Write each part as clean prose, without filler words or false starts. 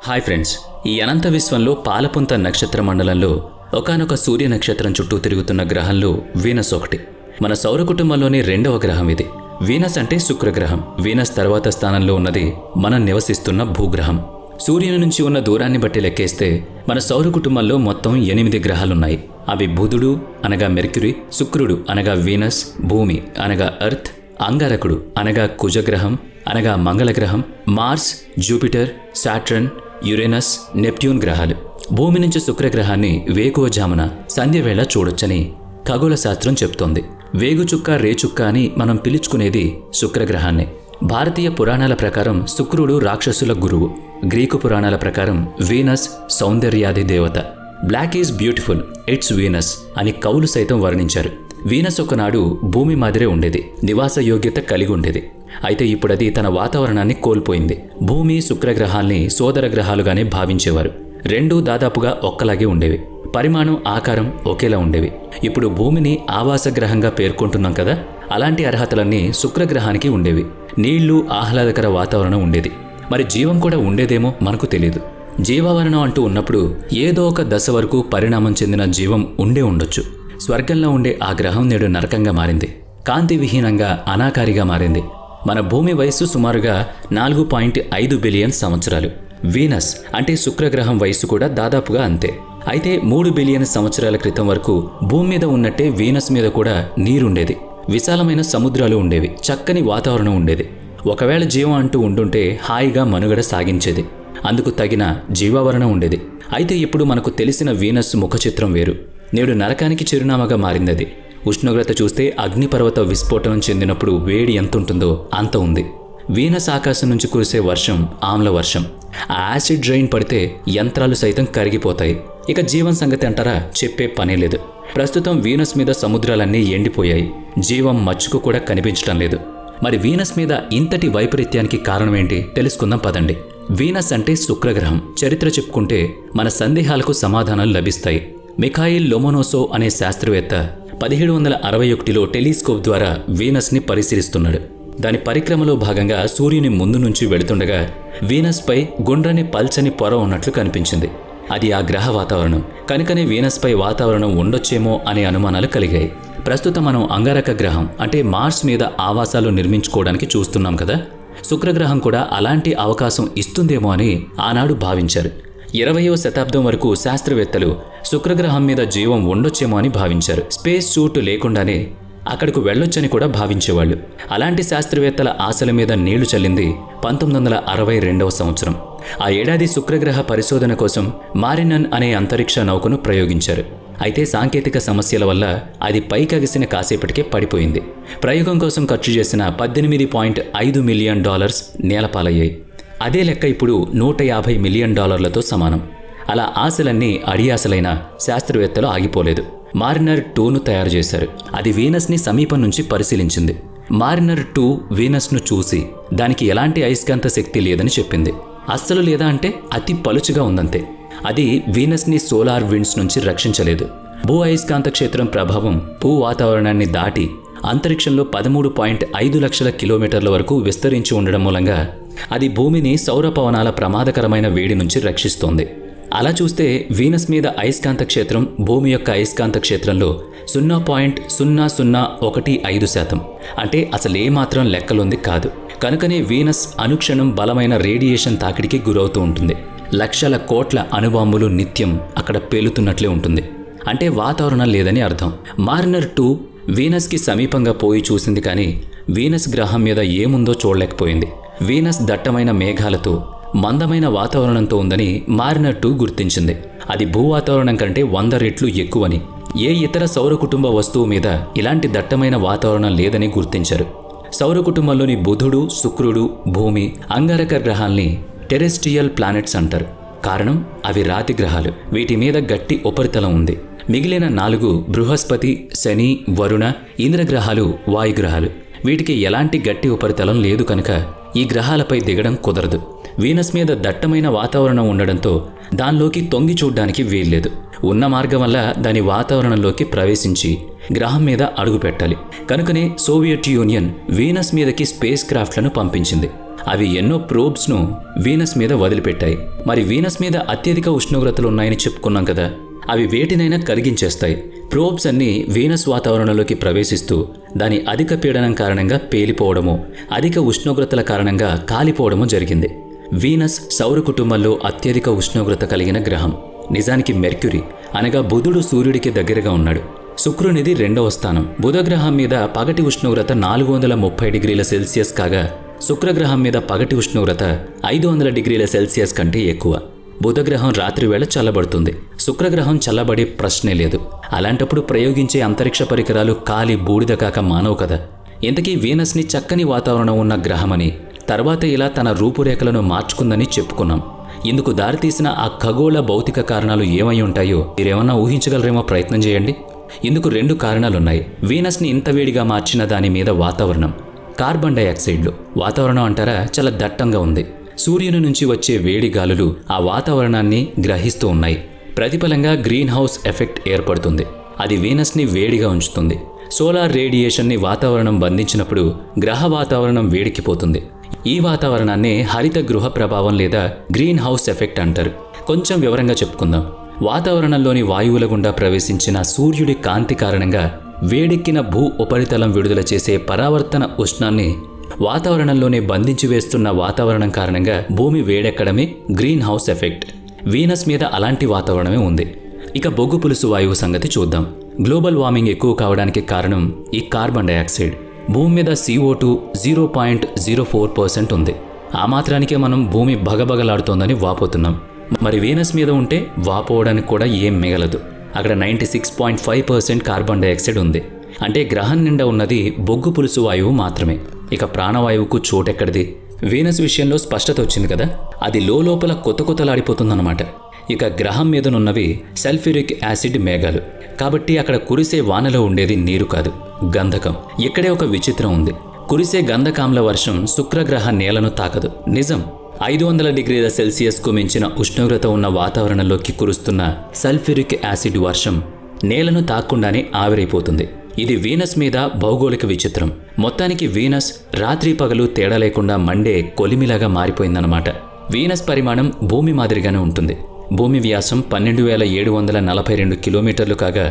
Hi friends, ఈ అనంత విశ్వంలో పాలపుంత నక్షత్ర మండలంలో ఒకానొక సూర్య నక్షత్రం చుట్టూ తిరుగుతున్న గ్రహంలో వీనస్ ఒకటి. మన సౌర కుటుంబంలోని రెండవ గ్రహం ఇది. వీనస్ అంటే శుక్రగ్రహం. వీనస్ తర్వాత స్థానంలో ఉన్నది మనం నివసిస్తున్న భూగ్రహం. సూర్యుని నుంచి ఉన్న దూరాన్ని బట్టి లెక్కేస్తే మన సౌర కుటుంబంలో మొత్తం 8 గ్రహాలున్నాయి. అవి బుధుడు అనగా మెర్క్యూరీ, శుక్రుడు అనగా వీనస్, భూమి అనగా ఎర్త్, అంగారకుడు అనగా కుజగ్రహం అనగా మంగళగ్రహం, Mars, Jupiter, Saturn, Uranus, Neptune గ్రహాలు. భూమి నుంచి శుక్రగ్రహాన్ని వేకువజామున సంధ్యవేళ చూడొచ్చని ఖగోళ శాస్త్రం చెప్తోంది. వేగుచుక్క, రేచుక్క అని మనం పిలుచుకునేది శుక్రగ్రహాన్ని. భారతీయ పురాణాల ప్రకారం శుక్రుడు రాక్షసుల గురువు. గ్రీకు పురాణాల ప్రకారం వీనస్ సౌందర్యాది దేవత. Black is beautiful, it's Venus అని కవులు సైతం వర్ణించారు. వీనస్ ఒకనాడు భూమి మాదిరే ఉండేది, నివాస యోగ్యత కలిగి ఉండేది. అయితే ఇప్పుడది తన వాతావరణాన్ని కోల్పోయింది. భూమి, శుక్రగ్రహాల్ని సోదర గ్రహాలుగానే భావించేవారు. రెండూ దాదాపుగా ఒక్కలాగే ఉండేవి. పరిమాణం, ఆకారం ఒకేలా ఉండేవి. ఇప్పుడు భూమిని ఆవాస గ్రహంగా పేర్కొంటున్నాం కదా, అలాంటి అర్హతలన్నీ శుక్రగ్రహానికి ఉండేవి. నీళ్లు, ఆహ్లాదకర వాతావరణం ఉండేది. మరి జీవం కూడా ఉండేదేమో మనకు తెలియదు. జీవావరణం అంటూ ఉన్నప్పుడు ఏదో ఒక దశ వరకు పరిణామం చెందిన జీవం ఉండే ఉండొచ్చు. స్వర్గంలో ఉండే ఆ గ్రహం నేడు నరకంగా మారింది. కాంతి విహీనంగా, అనాకారిగా మారింది. మన భూమి వయస్సు సుమారుగా 4.5 బిలియన్ సంవత్సరాలు. వీనస్ అంటే శుక్రగ్రహం వయస్సు కూడా దాదాపుగా అంతే. అయితే 3 బిలియన్ సంవత్సరాల క్రితం వరకు భూమి మీద ఉన్నట్టే వీనస్ మీద కూడా నీరుండేది. విశాలమైన సముద్రాలు ఉండేవి. చక్కని వాతావరణం ఉండేది. ఒకవేళ జీవం అంటూ ఉండుంటే హాయిగా మనుగడ సాగించేది. అందుకు తగిన జీవావరణం ఉండేది. అయితే ఇప్పుడు మనకు తెలిసిన వీనస్ ముఖచిత్రం వేరు. నేడు నరకానికి చిరునామాగా మారిందది. ఉష్ణోగ్రత చూస్తే అగ్నిపర్వత విస్ఫోటనం చెందినప్పుడు వేడి ఎంత ఉంటుందో అంత ఉంది. వీనస్ ఆకాశం నుంచి కురిసే వర్షం ఆమ్ల వర్షం. ఆ యాసిడ్ రైన్ పడితే యంత్రాలు సైతం కరిగిపోతాయి. ఇక జీవం సంగతి అంటారా, చెప్పే పనే లేదు. ప్రస్తుతం వీనస్ మీద సముద్రాలన్నీ ఎండిపోయాయి. జీవం మచ్చుకు కూడా కనిపించడం లేదు. మరి వీనస్ మీద ఇంతటి వైపరీత్యానికి కారణమేంటి తెలుసుకుందాం పదండి. వీనస్ అంటే శుక్రగ్రహం. చరిత్ర చెప్పుకుంటే మన సందేహాలకు సమాధానాలు లభిస్తాయి. మిఖాయిల్ లోమోనోసోవ్ అనే శాస్త్రవేత్త 1761లో టెలిస్కోప్ ద్వారా వీనస్ని పరిశీలిస్తున్నాడు. దాని పరిక్రమలో భాగంగా సూర్యుని ముందు నుంచి వెళుతుండగా వీనస్పై గుండ్రని పల్చని పొర ఉన్నట్లు కనిపించింది. అది ఆ గ్రహ వాతావరణం. కనుకనే వీనస్పై వాతావరణం ఉండొచ్చేమో అనే అనుమానాలు కలిగాయి. ప్రస్తుతం మనం అంగారక గ్రహం అంటే మార్స్ మీద ఆవాసాలు నిర్మించుకోవడానికి చూస్తున్నాం కదా. శుక్రగ్రహం కూడా అలాంటి అవకాశం ఇస్తుందేమో అని ఆనాడు భావించారు. 20వ శతాబ్దం వరకు శాస్త్రవేత్తలు శుక్రగ్రహం మీద జీవం ఉండొచ్చేమో అని భావించారు. స్పేస్ సూట్ లేకుండానే అక్కడకు వెళ్ళొచ్చని కూడా భావించేవాళ్ళు. అలాంటి శాస్త్రవేత్తల ఆశల మీద నీళ్లు చల్లింది 1962వ సంవత్సరం. ఆ ఏడాది శుక్రగ్రహ పరిశోధన కోసం మారినన్ అనే అంతరిక్ష నౌకను ప్రయోగించారు. అయితే సాంకేతిక సమస్యల వల్ల అది పైకగిసిన కాసేపటికే పడిపోయింది. ప్రయోగం కోసం ఖర్చు చేసిన $18.5 మిలియన్ నేలపాలయ్యాయి. అదే లెక్క ఇప్పుడు $150 మిలియన్ సమానం. అలా ఆశలన్నీ అడియాసలైన శాస్త్రవేత్తలు ఆగిపోలేదు. మారినర్ 2ను తయారు చేశారు. అది వీనస్ని సమీపం నుంచి పరిశీలించింది. మారినర్ 2 వీనస్ను చూసి దానికి ఎలాంటి అయస్కాంత శక్తి లేదని చెప్పింది. అస్సలు లేదా అంటే అతి పలుచుగా ఉందంతే. అది వీనస్ని సోలార్ విండ్స్ నుంచి రక్షించలేదు. భూ అయస్కాంత క్షేత్రం ప్రభావం భూ వాతావరణాన్ని దాటి అంతరిక్షంలో 13.5 లక్షల కిలోమీటర్ల వరకు విస్తరించి ఉండడం మూలంగా అది భూమిని సౌరపవనాల ప్రమాదకరమైన వేడి నుంచి రక్షిస్తోంది. అలా చూస్తే వీనస్ మీద అయస్కాంత క్షేత్రం భూమి యొక్క అయస్కాంత క్షేత్రంలో 0.0015% అంటే అసలేమాత్రం లెక్కలుంది కాదు. కనుకనే వీనస్ అనుక్షణం బలమైన రేడియేషన్ తాకిడికి గురవుతూ ఉంటుంది. లక్షల కోట్ల అణుబాంబులు నిత్యం అక్కడ పేలుతున్నట్లే ఉంటుంది. అంటే వాతావరణం లేదని అర్థం. మారినర్ 2 వీనస్కి సమీపంగా పోయి చూసింది, కానీ వీనస్ గ్రహం మీద ఏముందో చూడలేకపోయింది. వీనస్ దట్టమైన మేఘాలతో, మందమైన వాతావరణంతో ఉందని మారినర్ 2 గుర్తించింది. అది భూ వాతావరణం కంటే 100 రెట్లు ఎక్కువని. ఏ ఇతర సౌర కుటుంబ వస్తువు మీద ఇలాంటి దట్టమైన వాతావరణం లేదని గుర్తించారు. సౌర కుటుంబంలోని బుధుడు, శుక్రుడు, భూమి, అంగారక గ్రహాల్ని టెరెస్ట్రియల్ ప్లానెట్స్ అంటారు. కారణం అవి రాతి గ్రహాలు. వీటి మీద గట్టి ఉపరితలం ఉంది. మిగిలిన 4 బృహస్పతి, శని, వరుణ, ఇంద్రగ్రహాలు వాయుగ్రహాలు. వీటికి ఎలాంటి గట్టి ఉపరితలం లేదు కనుక ఈ గ్రహాలపై దిగడం కుదరదు. వీనస్ మీద దట్టమైన వాతావరణం ఉండడంతో దానిలోకి తొంగి చూడ్డానికి వీల్లేదు. ఉన్న మార్గం వల్ల దాని వాతావరణంలోకి ప్రవేశించి గ్రహం మీద అడుగు పెట్టాలి. కనుకనే సోవియట్ యూనియన్ వీనస్ మీదకి స్పేస్ క్రాఫ్ట్లను పంపించింది. అవి ఎన్నో ప్రోబ్స్ను వీనస్ మీద వదిలిపెట్టాయి. మరి వీనస్ మీద అత్యధిక ఉష్ణోగ్రతలు ఉన్నాయని చెప్పుకున్నాం కదా, అవి వేటినైనా కరిగించేస్తాయి. ప్రోబ్స్ అన్నీ వీనస్ వాతావరణంలోకి ప్రవేశిస్తూ దాని అధిక పీడనం కారణంగా పేలిపోవడము, అధిక ఉష్ణోగ్రతల కారణంగా కాలిపోవడము జరిగింది. వీనస్ సౌర కుటుంబంలో అత్యధిక ఉష్ణోగ్రత కలిగిన గ్రహం. నిజానికి మెర్క్యూరీ అనగా బుధుడు సూర్యుడికి దగ్గరగా ఉన్నాడు. శుక్రునిది 2వ స్థానం. బుధగ్రహం మీద పగటి ఉష్ణోగ్రత 430 డిగ్రీల సెల్సియస్ కాగా శుక్రగ్రహం మీద పగటి ఉష్ణోగ్రత 500 డిగ్రీల సెల్సియస్ కంటే ఎక్కువ. బుధగ్రహం రాత్రివేళ చల్లబడుతుంది, శుక్రగ్రహం చల్లబడే ప్రశ్నే లేదు. అలాంటప్పుడు ప్రయోగించే అంతరిక్ష పరికరాలు కాలి బూడిద కాక మానవు కదా. ఇంతకీ వీనస్ని చక్కని వాతావరణం ఉన్న గ్రహమని, తర్వాత ఇలా తన రూపురేఖలను మార్చుకుందని చెప్పుకున్నాం. ఇందుకు దారితీసిన ఆ ఖగోళ భౌతిక కారణాలు ఏమై ఉంటాయో మీరేమన్నా ఊహించగలరేమో ప్రయత్నం చేయండి. ఇందుకు 2 కారణాలున్నాయి. వీనస్ని ఇంత వేడిగా మార్చిన దాని మీద వాతావరణం. కార్బన్ డైఆక్సైడ్లు. వాతావరణం అంటారా, చాలా దట్టంగా ఉంది. సూర్యుని నుంచి వచ్చే వేడి గాలులు ఆ వాతావరణాన్ని గ్రహిస్తూ ఉన్నాయి. ప్రతిఫలంగా గ్రీన్ హౌస్ ఎఫెక్ట్ ఏర్పడుతుంది. అది వీనస్ని వేడిగా ఉంచుతుంది. సోలార్ రేడియేషన్ని వాతావరణం బంధించినప్పుడు గ్రహ వాతావరణం వేడికిపోతుంది. ఈ వాతావరణాన్ని హరిత గృహ ప్రభావం లేదా గ్రీన్ హౌస్ ఎఫెక్ట్ అంటారు. కొంచెం వివరంగా చెప్పుకుందాం. వాతావరణంలోని వాయువుల గుండా ప్రవేశించిన సూర్యుడి కాంతి కారణంగా వేడెక్కిన భూ ఉపరితలం విడుదల చేసే పరావర్తన ఉష్ణాన్ని వాతావరణంలోనే బంధించి వేస్తున్న వాతావరణం కారణంగా భూమి వేడెక్కడమే గ్రీన్ హౌస్ ఎఫెక్ట్. వీనస్ మీద అలాంటి వాతావరణమే ఉంది. ఇక బొగ్గు పులుసు వాయువు సంగతి చూద్దాం. గ్లోబల్ వార్మింగ్ ఎక్కువ కావడానికి కారణం ఈ కార్బన్ డైఆక్సైడ్. భూమి మీద CO2 0.04% ఉంది. ఆ మాత్రానికే మనం భూమి భగభగలాడుతోందని వాపోతున్నాం. మరి వీనస్ మీద ఉంటే వాపోవడానికి కూడా ఏం మిగలదు. అక్కడ 96.5% కార్బన్ డైఆక్సైడ్ ఉంది. అంటే గ్రహం నిండా ఉన్నది బొగ్గు పులుసు వాయువు మాత్రమే. ఇక ప్రాణవాయువుకు చోటెక్కడిది? వీనస్ విషయంలో స్పష్టత వచ్చింది కదా, అది లోపల కొత్తలాడిపోతుందన్నమాట. ఇక గ్రహం మీదనున్నవి సల్ఫ్యూరిక్ యాసిడ్ మేఘాలు. కాబట్టి అక్కడ కురిసే వానలో ఉండేది నీరు కాదు, గంధకం. ఇక్కడే ఒక విచిత్రం ఉంది. కురిసే గంధకాంల వర్షం శుక్రగ్రహ నేలను తాకదు. నిజం. 500 డిగ్రీల సెల్సియస్కు మించిన ఉష్ణోగ్రత ఉన్న వాతావరణంలోకి కురుస్తున్న సల్ఫ్యూరిక్ యాసిడ్ వర్షం నేలను తాక్కుండానే ఆవిరైపోతుంది. ఇది వీనస్ మీద భౌగోళిక విచిత్రం. మొత్తానికి వీనస్ రాత్రి పగలు తేడా లేకుండా మండే కొలిమిలాగా మారిపోయిందన్నమాట. వీనస్ పరిమాణం భూమి మాదిరిగానే ఉంటుంది. భూమి వ్యాసం 12,742 కిలోమీటర్లు కాగా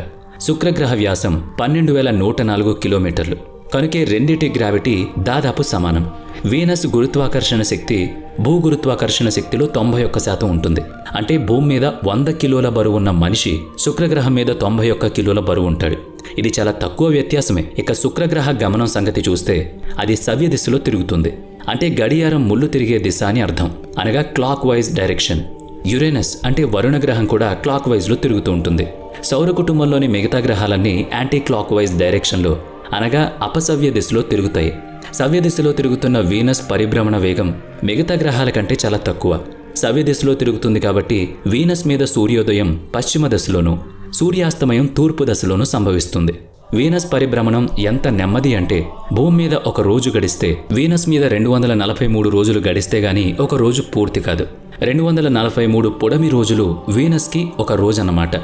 శుక్రగ్రహ వ్యాసం 12,104 కిలోమీటర్లు. కనుకే రెండిటి గ్రావిటీ దాదాపు సమానం. వీనస్ గురుత్వాకర్షణ శక్తి భూగురుత్వాకర్షణ శక్తిలో 91% ఉంటుంది. అంటే భూమి మీద 100 కిలోల బరువు ఉన్న మనిషి శుక్రగ్రహం మీద 91 కిలోల బరువు ఉంటాడు. ఇది చాలా తక్కువ వ్యత్యాసమే. ఇక శుక్రగ్రహ గమనం సంగతి చూస్తే అది సవ్య దిశలో తిరుగుతుంది. అంటే గడియారం ముళ్ళు తిరిగే దిశ అని అర్థం, అనగా క్లాక్ వైజ్ డైరెక్షన్. యురేనస్ అంటే వరుణ గ్రహం కూడా క్లాక్ వైజ్లో తిరుగుతూ ఉంటుంది. సౌర కుటుంబంలోని మిగతా గ్రహాలన్నీ యాంటీ క్లాక్ వైజ్ డైరెక్షన్లో అనగా అపసవ్య దిశలో తిరుగుతాయి. సవ్య దిశలో తిరుగుతున్న వీనస్ పరిభ్రమణ వేగం మిగతా గ్రహాల కంటే చాలా తక్కువ. సవ్య దిశలో తిరుగుతుంది కాబట్టి వీనస్ మీద సూర్యోదయం పశ్చిమ దశలోనూ సూర్యాస్తమయం తూర్పు దశలోనూ సంభవిస్తుంది. వీనస్ పరిభ్రమణం ఎంత నెమ్మది అంటే భూమి మీద ఒక రోజు గడిస్తే వీనస్ మీద 243 రోజులు గడిస్తే గానీ ఒక రోజు పూర్తి కాదు. 243 పొడమి రోజులు వీనస్కి ఒక రోజు అన్నమాట.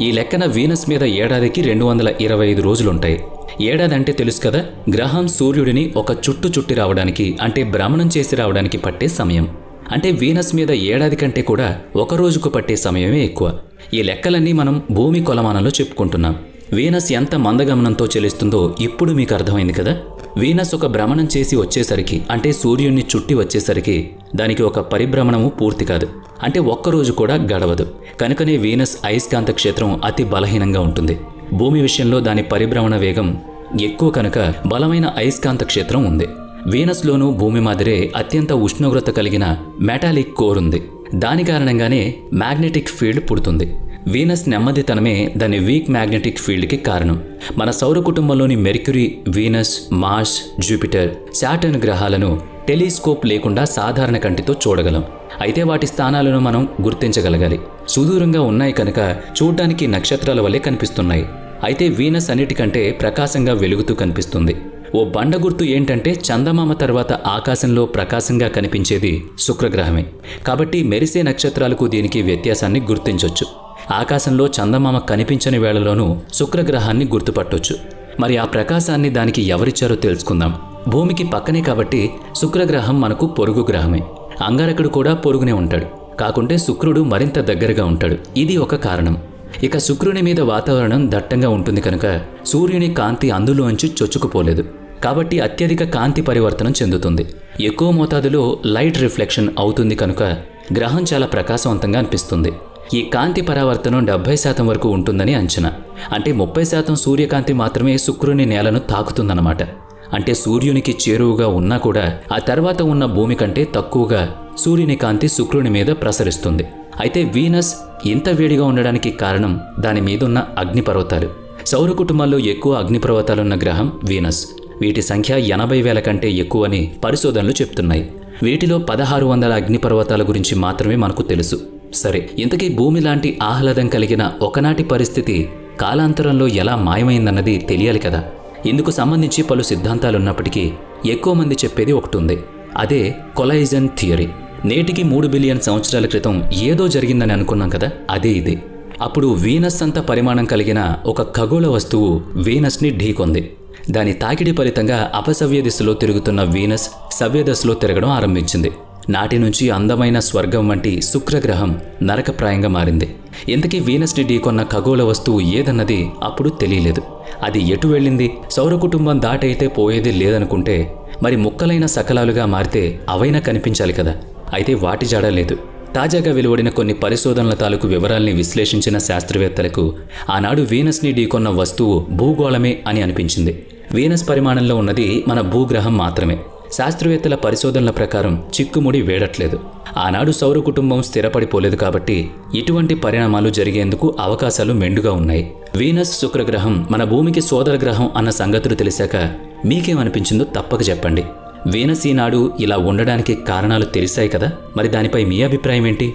ఈ లెక్కన వీనస్ మీద ఏడాదికి 225 రోజులుంటాయి. ఏడాది అంటే తెలుసు కదా, గ్రహం సూర్యుడిని ఒక చుట్టి రావడానికి అంటే భ్రమణం చేసి రావడానికి పట్టే సమయం. అంటే వీనస్ మీద ఏడాది కంటే కూడా ఒక రోజుకు పట్టే సమయమే ఎక్కువ. ఈ లెక్కలన్నీ మనం భూమి కొలమానంలో చెప్పుకుంటున్నాం. వీనస్ ఎంత మందగమనంతో చెలిస్తుందో ఇప్పుడు మీకు అర్థమైంది కదా. వీనస్ ఒక భ్రమణం చేసి వచ్చేసరికి అంటే సూర్యుడిని చుట్టి వచ్చేసరికి దానికి ఒక పరిభ్రమణము పూర్తి కాదు. అంటే ఒక్కరోజు కూడా గడవదు. కనుకనే వీనస్ అయస్కాంత క్షేత్రం అతి బలహీనంగా ఉంటుంది. భూమి విషయంలో దాని పరిభ్రమణ వేగం ఎక్కువ కనుక బలమైన అయస్కాంత క్షేత్రం ఉంది. వీనస్లోనూ భూమి మాదిరే అత్యంత ఉష్ణోగ్రత కలిగిన మెటాలిక్ కోర్ ఉంది. దాని కారణంగానే మ్యాగ్నెటిక్ ఫీల్డ్ పుడుతుంది. వీనస్ నెమ్మదితనమే దాని వీక్ మ్యాగ్నెటిక్ ఫీల్డ్కి కారణం. మన సౌర కుటుంబంలోని Mercury, Venus, Mars, Jupiter, Saturn గ్రహాలను టెలిస్కోప్ లేకుండా సాధారణ కంటితో చూడగలం. అయితే వాటి స్థానాలను మనం గుర్తించగలగాలి. సుదూరంగా ఉన్నాయి కనుక చూడ్డానికి నక్షత్రాల వల్లే కనిపిస్తున్నాయి. అయితే వీనస్ అన్నిటికంటే ప్రకాశంగా వెలుగుతూ కనిపిస్తుంది. ఓ బండ గుర్తు ఏంటంటే చందమామ తర్వాత ఆకాశంలో ప్రకాశంగా కనిపించేది శుక్రగ్రహమే. కాబట్టి మెరిసే నక్షత్రాలకు దీనికి వ్యత్యాసాన్ని గుర్తించొచ్చు. ఆకాశంలో చందమామ కనిపించని వేళలోనూ శుక్రగ్రహాన్ని గుర్తుపట్టొచ్చు. మరి ఆ ప్రకాశాన్ని దానికి ఎవరిచ్చారో తెలుసుకుందాం. భూమికి పక్కనే కాబట్టి శుక్రగ్రహం మనకు పొరుగు గ్రహమే. అంగారకుడు కూడా పొరుగునే ఉంటాడు, కాకుంటే శుక్రుడు మరింత దగ్గరగా ఉంటాడు. ఇది ఒక కారణం. ఇక శుక్రుని మీద వాతావరణం దట్టంగా ఉంటుంది కనుక సూర్యుని కాంతి అందులోంచి చొచ్చుకుపోలేదు. కాబట్టి అత్యధిక కాంతి పరివర్తనం చెందుతుంది. ఎక్కువ మోతాదులో లైట్ రిఫ్లెక్షన్ అవుతుంది కనుక గ్రహం చాలా ప్రకాశవంతంగా అనిపిస్తుంది. ఈ కాంతి పరావర్తనం 70% వరకు ఉంటుందని అంచనా. అంటే 30% సూర్యకాంతి మాత్రమే శుక్రుని నేలను తాకుతుందన్నమాట. అంటే సూర్యునికి చేరువుగా ఉన్నా కూడా ఆ తర్వాత ఉన్న భూమి కంటే తక్కువగా సూర్యుని కాంతి శుక్రుని మీద ప్రసరిస్తుంది. అయితే వీనస్ ఇంత వేడిగా ఉండడానికి కారణం దాని మీదున్న అగ్నిపర్వతాలు. సౌర కుటుంబంలో ఎక్కువ అగ్నిపర్వతాలున్న గ్రహం వీనస్. వీటి సంఖ్య 80,000 కంటే ఎక్కువని పరిశోధనలు చెప్తున్నాయి. వీటిలో 1600 అగ్నిపర్వతాల గురించి మాత్రమే మనకు తెలుసు. సరే, ఇంతకీ భూమి లాంటి ఆహ్లాదం కలిగిన ఒకనాటి పరిస్థితి కాలాంతరంలో ఎలా మాయమైందన్నది తెలియాలి కదా. ఇందుకు సంబంధించి పలు సిద్ధాంతాలున్నప్పటికీ ఎక్కువ మంది చెప్పేది ఒకటి ఉంది. అదే కొలైజన్ థియరీ. నేటికి 3 బిలియన్ సంవత్సరాల క్రితం ఏదో జరిగిందని అనుకున్నాం కదా, అదే ఇది. అప్పుడు వీనస్ అంత పరిమాణం కలిగిన ఒక ఖగోళ వస్తువు వీనస్ని ఢీకొంది. దాని తాకిడి ఫలితంగా అపసవ్య దిశలో తిరుగుతున్న వీనస్ సవ్య దశలో తిరగడం ఆరంభించింది. నాటి నుంచి అందమైన స్వర్గం వంటి శుక్రగ్రహం నరకప్రాయంగా మారింది. ఇంతకీ వీనస్ని ఢీకొన్న ఖగోళ వస్తువు ఏదన్నది అప్పుడు తెలియలేదు. అది ఎటు వెళ్ళింది? సౌర కుటుంబం దాటైతే పోయేది లేదనుకుంటే మరి ముక్కలైన సకలాలుగా మారితే అవైనా కనిపించాలి కదా. అయితే వాటి జాడ లేదు. తాజాగా వెలువడిన కొన్ని పరిశోధనల తాలూకు వివరాల్ని విశ్లేషించిన శాస్త్రవేత్తలకు ఆనాడు వీనస్ని ఢీకొన్న వస్తువు భూగోళమే అని అనిపించింది. వీనస్ పరిమాణంలో ఉన్నది మన భూగ్రహం మాత్రమే. శాస్త్రవేత్తల పరిశోధనల ప్రకారం చిక్కుముడి వేడట్లేదు. ఆనాడు సౌర కుటుంబం స్థిరపడిపోలేదు కాబట్టి ఇటువంటి పరిణామాలు జరిగేందుకు అవకాశాలు మెండుగా ఉన్నాయి. వీనస్ శుక్రగ్రహం మన భూమికి సోదర గ్రహం అన్న సంగతులు తెలిసాక మీకేమనిపించిందో తప్పక చెప్పండి. వీనస్ ఈనాడు ఇలా ఉండడానికి కారణాలు తెలిసాయి కదా, మరి దానిపై మీ అభిప్రాయం ఏంటి?